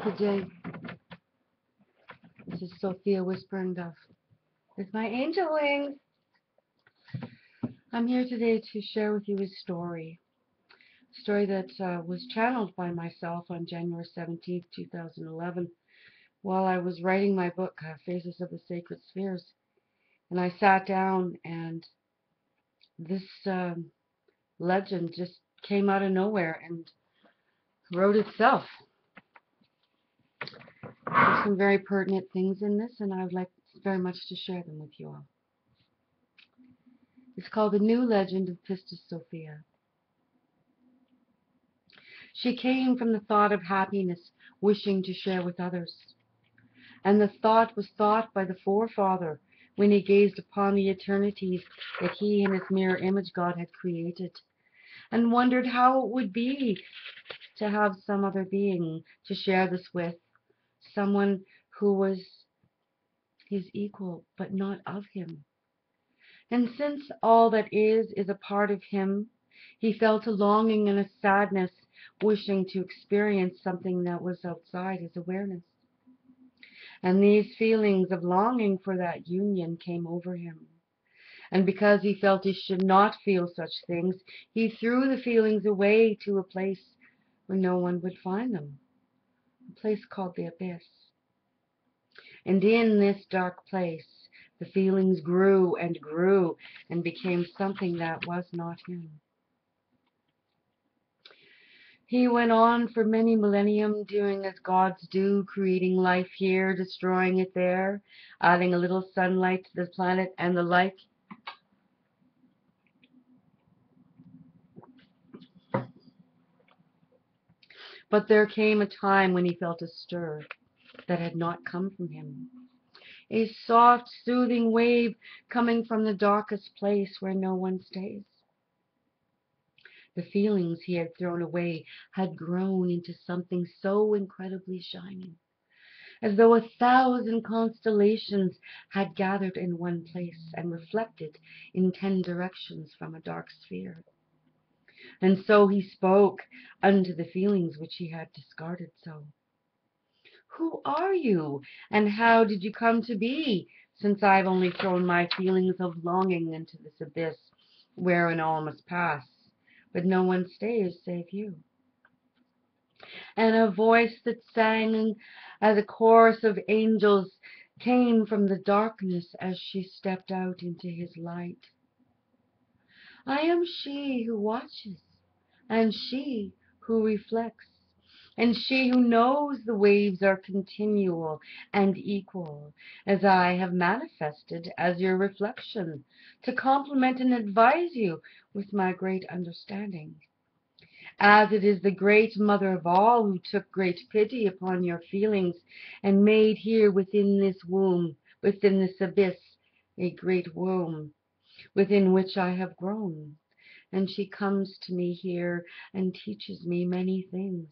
Good day. This is Sophia Whispering Dove with my angel wings. I'm here today to share with you a story that was channeled by myself on January 17th, 2011, while I was writing my book, Faces of the Sacred Spheres. And I sat down, and this legend just came out of nowhere and wrote itself. There's some very pertinent things in this, and I would like very much to share them with you all. It's called The New Legend of Pistis Sophia. She came from the thought of happiness, wishing to share with others. And the thought was thought by the forefather when he gazed upon the eternities that he and his mirror image God had created, and wondered how it would be to have some other being to share this with, someone who was his equal, but not of him. And since all that is a part of him, he felt a longing and a sadness, wishing to experience something that was outside his awareness. And these feelings of longing for that union came over him. And because he felt he should not feel such things, he threw the feelings away to a place where no one would find them, a place called the abyss. And in this dark place, the feelings grew and grew and became something that was not him. He went on for many millennium, doing as gods do, creating life here, destroying it there, adding a little sunlight to the planet and the like. But there came a time when he felt a stir that had not come from him, a soft, soothing wave coming from the darkest place where no one stays. The feelings he had thrown away had grown into something so incredibly shining, as though 1,000 constellations had gathered in one place and reflected in 10 directions from a dark sphere. And so he spoke unto the feelings which he had discarded so. Who are you, and how did you come to be, since I've only thrown my feelings of longing into this abyss, wherein all must pass, but no one stays save you? And a voice that sang as a chorus of angels came from the darkness as she stepped out into his light. I am she who watches, and she who reflects, and she who knows the waves are continual and equal, as I have manifested as your reflection, to complement and advise you with my great understanding. As it is the great mother of all who took great pity upon your feelings and made here within this womb, within this abyss, a great womb, within which I have grown. And she comes to me here and teaches me many things.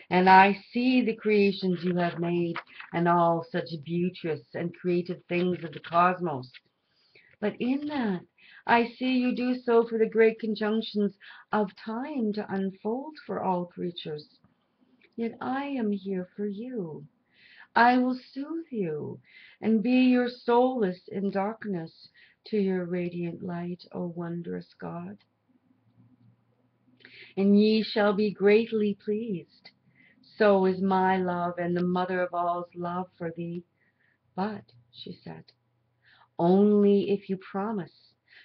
And I see the creations you have made and all such beauteous and creative things of the cosmos. But in that, I see you do so for the great conjunctions of time to unfold for all creatures. Yet I am here for you. I will soothe you and be your solace in darkness to your radiant light, O wondrous God. And ye shall be greatly pleased. So is my love and the mother of all's love for thee. But, she said, only if you promise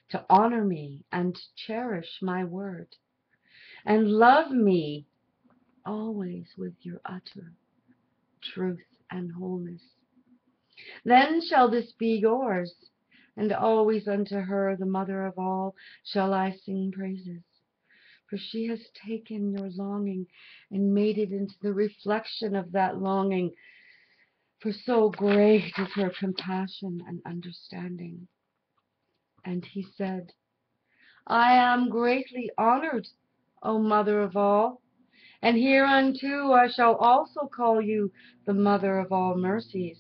to honor me and cherish my word, and love me always with your utter truth and wholeness. Then shall this be yours, and always unto her, the mother of all, shall I sing praises. For she has taken your longing and made it into the reflection of that longing, for so great is her compassion and understanding. And he said, I am greatly honored, O mother of all, and hereunto I shall also call you the mother of all mercies.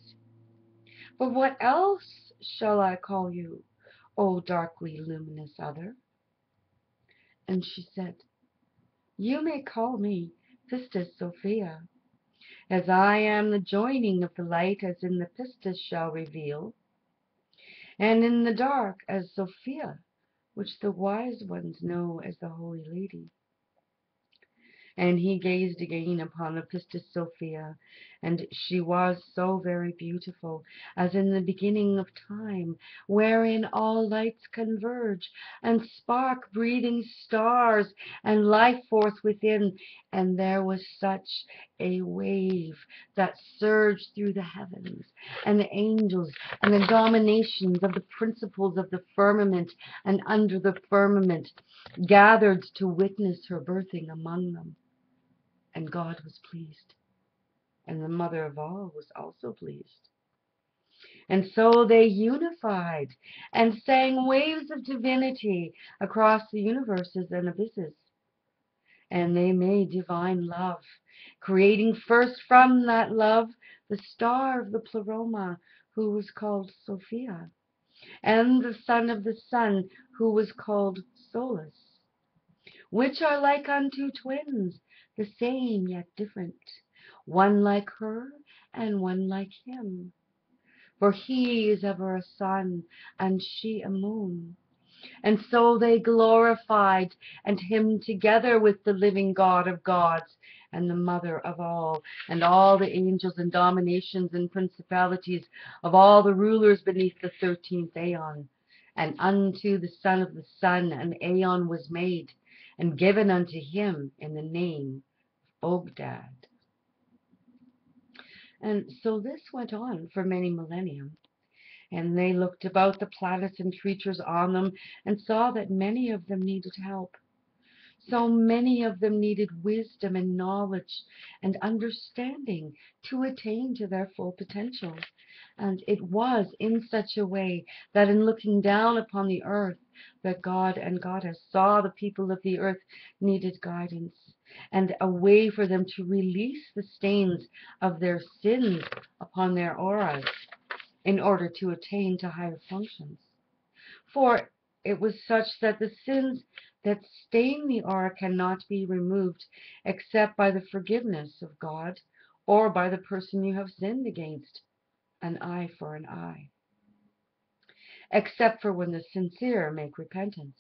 But what else shall I call you, O darkly luminous other? And she said, you may call me Pistis Sophia, As I am the joining of the light, as in the Pistis shall reveal, and in the dark as Sophia, which the wise ones know as the Holy Lady. And he gazed again upon the Pistis Sophia, and she was so very beautiful, as in the beginning of time, wherein all lights converge, and spark breathing stars, and life force within. And there was such a wave that surged through the heavens, and the angels, and the dominations of the principles of the firmament and under the firmament gathered to witness her birthing among them. And God was pleased, and the mother of all was also pleased. And so they unified and sang waves of divinity across the universes and abysses. And they made divine love, creating first from that love the star of the Pleroma, who was called Sophia, and the son of the sun, who was called Solus, which are like unto twins, the same yet different, one like her and one like him. For he is ever a sun, and she a moon. And so they glorified and hymned together with the living God of gods, and the mother of all the angels and dominations and principalities of all the rulers beneath the 13th aeon. And unto the son of the sun an aeon was made, and given unto him in the name of Ogdad. And so this went on for many millennia. And they looked about the planets and creatures on them and saw that many of them needed help. So many of them needed wisdom and knowledge and understanding to attain to their full potential. And it was in such a way that in looking down upon the earth, that God and Goddess saw the people of the earth needed guidance and a way for them to release the stains of their sins upon their auras in order to attain to higher functions. For it was such that the sins that stain the aura cannot be removed except by the forgiveness of God or by the person you have sinned against, an eye for an eye, except for when the sincere make repentance.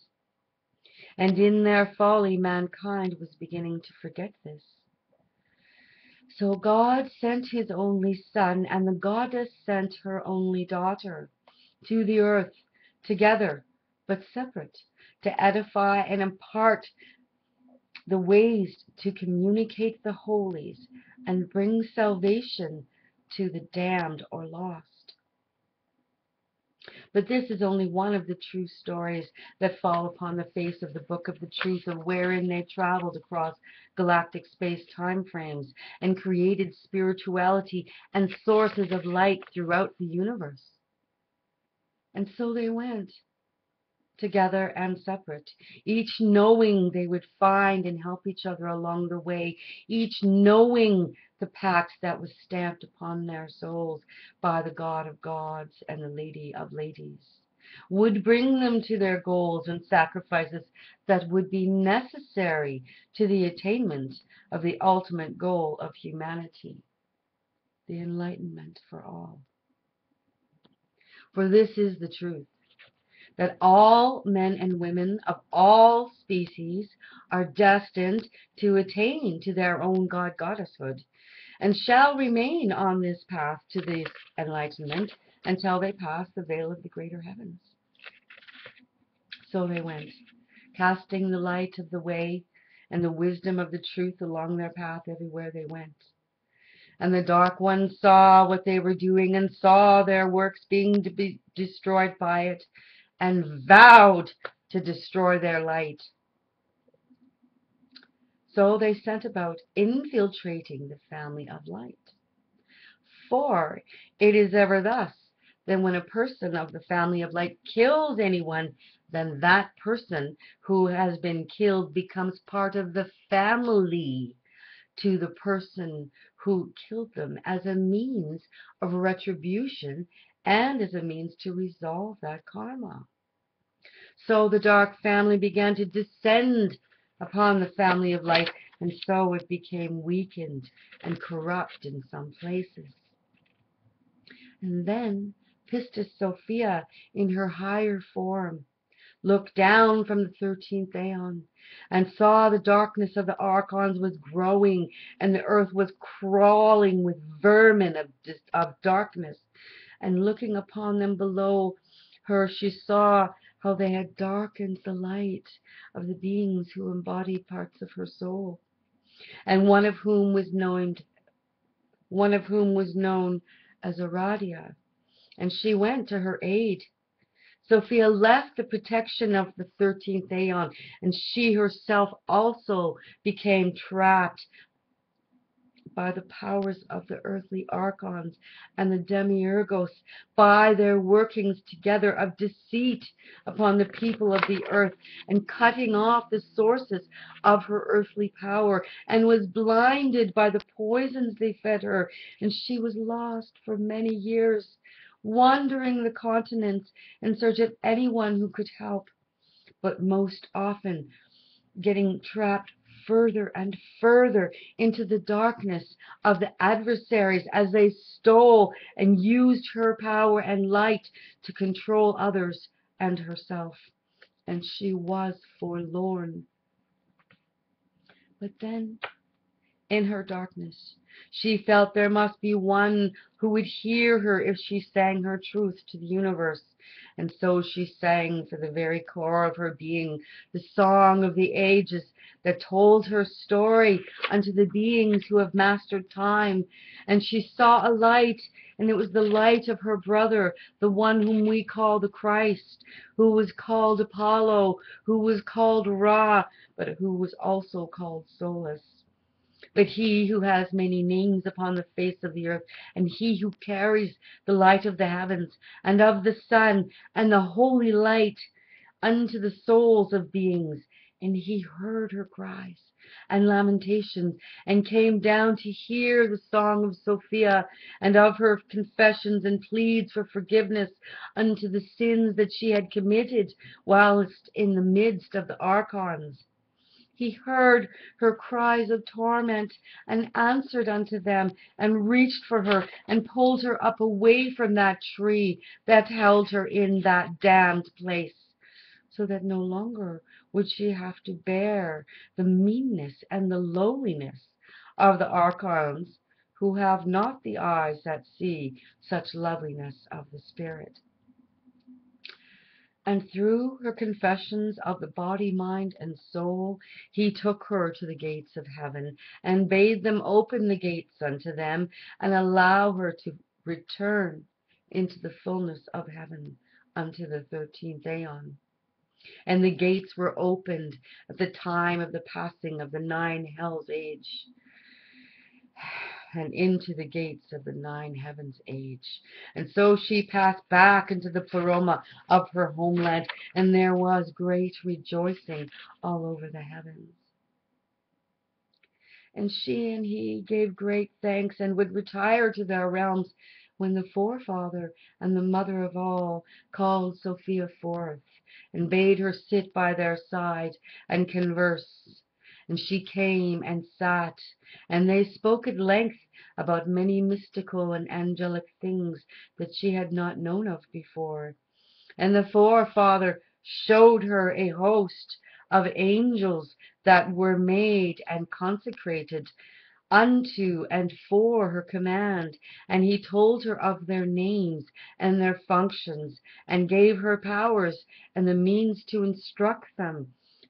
And in their folly, mankind was beginning to forget this. So God sent his only son, and the goddess sent her only daughter to the earth, together but separate, to edify and impart the ways to communicate the holies and bring salvation to the damned or lost. But this is only one of the true stories that fall upon the face of the book of the truth, of wherein they traveled across galactic space-time frames and created spirituality and sources of light throughout the universe. And so they went, together and separate, each knowing they would find and help each other along the way, each knowing the pact that was stamped upon their souls by the God of gods and the Lady of ladies, would bring them to their goals and sacrifices that would be necessary to the attainment of the ultimate goal of humanity, the enlightenment for all. For this is the truth, that all men and women of all species are destined to attain to their own God-goddesshood, and shall remain on this path to the enlightenment until they pass the veil of the greater heavens. So they went, casting the light of the way and the wisdom of the truth along their path everywhere they went. And the dark ones saw what they were doing and saw their works being destroyed by it, and vowed to destroy their light. So they set about infiltrating the family of light. For it is ever thus, that when a person of the family of light kills anyone, then that person who has been killed becomes part of the family to the person who killed them, as a means of retribution and as a means to resolve that karma. So the dark family began to descend upon the family of light, and so it became weakened and corrupt in some places. And then Pistis Sophia, in her higher form, looked down from the 13th aeon and saw the darkness of the archons was growing, and the earth was crawling with vermin of darkness. And looking upon them below her, she saw how they had darkened the light of the beings who embodied parts of her soul, and one of whom was known as Aradia, and she went to her aid. Sophia left the protection of the 13th aeon, and she herself also became trapped by the powers of the earthly archons and the demiurgos, by their workings together of deceit upon the people of the earth, and cutting off the sources of her earthly power, and was blinded by the poisons they fed her, and she was lost for many years, wandering the continents in search of anyone who could help, but most often getting trapped further and further into the darkness of the adversaries as they stole and used her power and light to control others and herself. And she was forlorn. But then, in her darkness, she felt there must be one who would hear her if she sang her truth to the universe. And so she sang for the very core of her being the song of the ages that told her story unto the beings who have mastered time. And she saw a light, and it was the light of her brother, the one whom we call the Christ, who was called Apollo, who was called Ra, but who was also called Solus. But he who has many names upon the face of the earth, and he who carries the light of the heavens, and of the sun, and the holy light unto the souls of beings. And he heard her cries and lamentations, and came down to hear the song of Sophia, and of her confessions and pleads for forgiveness unto the sins that she had committed whilst in the midst of the archons. He heard her cries of torment, and answered unto them, and reached for her, and pulled her up away from that tree that held her in that damned place, so that no longer would she have to bear the meanness and the lowliness of the archons, who have not the eyes that see such loveliness of the spirit. And through her confessions of the body, mind, and soul, he took her to the gates of heaven, and bade them open the gates unto them, and allow her to return into the fullness of heaven unto the 13th aeon. And the gates were opened at the time of the passing of the 9 hells age, and into the gates of the 9 heavens age. And so she passed back into the pleroma of her homeland, and there was great rejoicing all over the heavens. And she and he gave great thanks, and would retire to their realms, when the forefather and the mother of all called Sophia forth, and bade her sit by their side and converse. And she came and sat, and they spoke at length about many mystical and angelic things that she had not known of before. And the forefather showed her a host of angels that were made and consecrated unto and for her command, and he told her of their names and their functions, and gave her powers and the means to instruct them.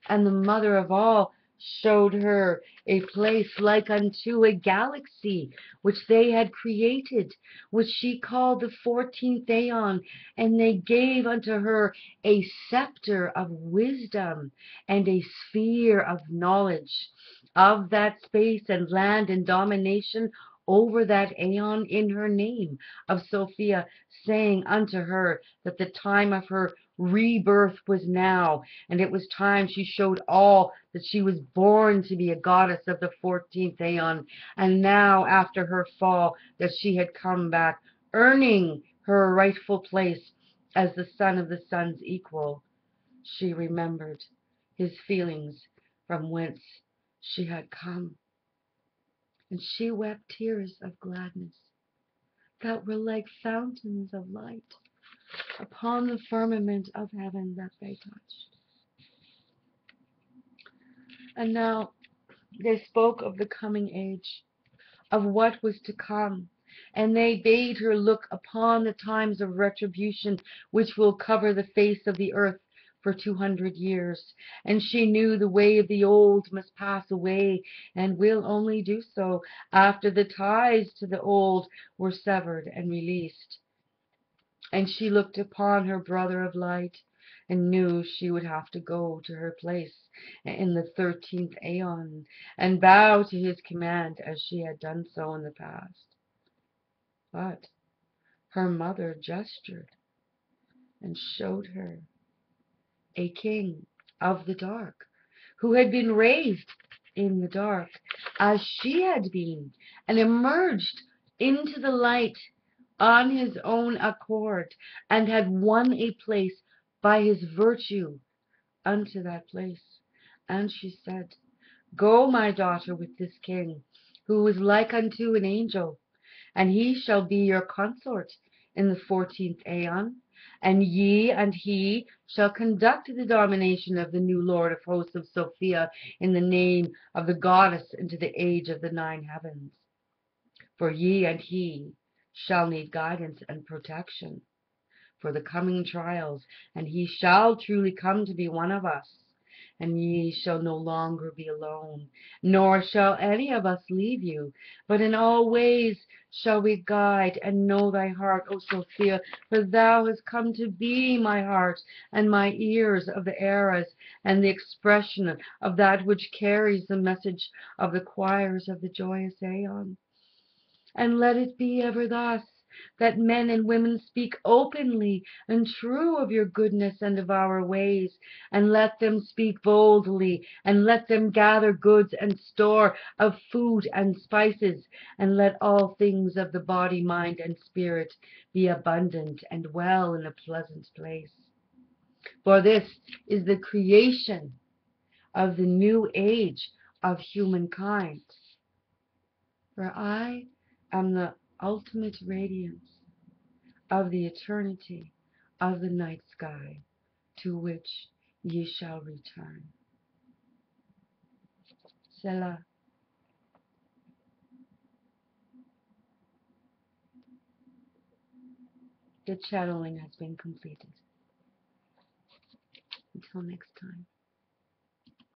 And the mother of all showed her a place like unto a galaxy, which they had created, which she called the 14th aeon, and they gave unto her a scepter of wisdom and a sphere of knowledge of that space and land and domination over that aeon in her name of Sophia, saying unto her that the time of her rebirth was now, and it was time she showed all that she was born to be a goddess of the 14th aeon, and now after her fall that she had come back, earning her rightful place as the son of the sun's equal. She remembered his feelings from whence she had come, and she wept tears of gladness that were like fountains of light upon the firmament of heaven that they touched. And now they spoke of the coming age, of what was to come, and they bade her look upon the times of retribution which will cover the face of the earth for 200 years. And she knew the way of the old must pass away, and will only do so after the ties to the old were severed and released. And she looked upon her brother of light, and knew she would have to go to her place in the 13th aeon, and bow to his command as she had done so in the past. But her mother gestured and showed her a king of the dark, who had been raised in the dark as she had been, and emerged into the light on his own accord, and had won a place by his virtue unto that place. And she said, Go, my daughter, with this king, who is like unto an angel, and he shall be your consort in the 14th aeon, and ye and he shall conduct the domination of the new Lord of hosts of Sophia in the name of the goddess into the age of the 9 heavens. For ye and he shall need guidance and protection for the coming trials, and he shall truly come to be one of us. And ye shall no longer be alone, nor shall any of us leave you, but in all ways shall we guide and know thy heart, O Sophia, for thou hast come to be my heart and my ears of the eras, and the expression of that which carries the message of the choirs of the joyous aeon. And let it be ever thus, that men and women speak openly and true of your goodness and of our ways, and let them speak boldly, and let them gather goods and store of food and spices, and let all things of the body, mind, and spirit be abundant and well in a pleasant place. For this is the creation of the new age of humankind. For I am the ultimate radiance of the eternity of the night sky, to which ye shall return. Selah. The channeling has been completed. Until next time.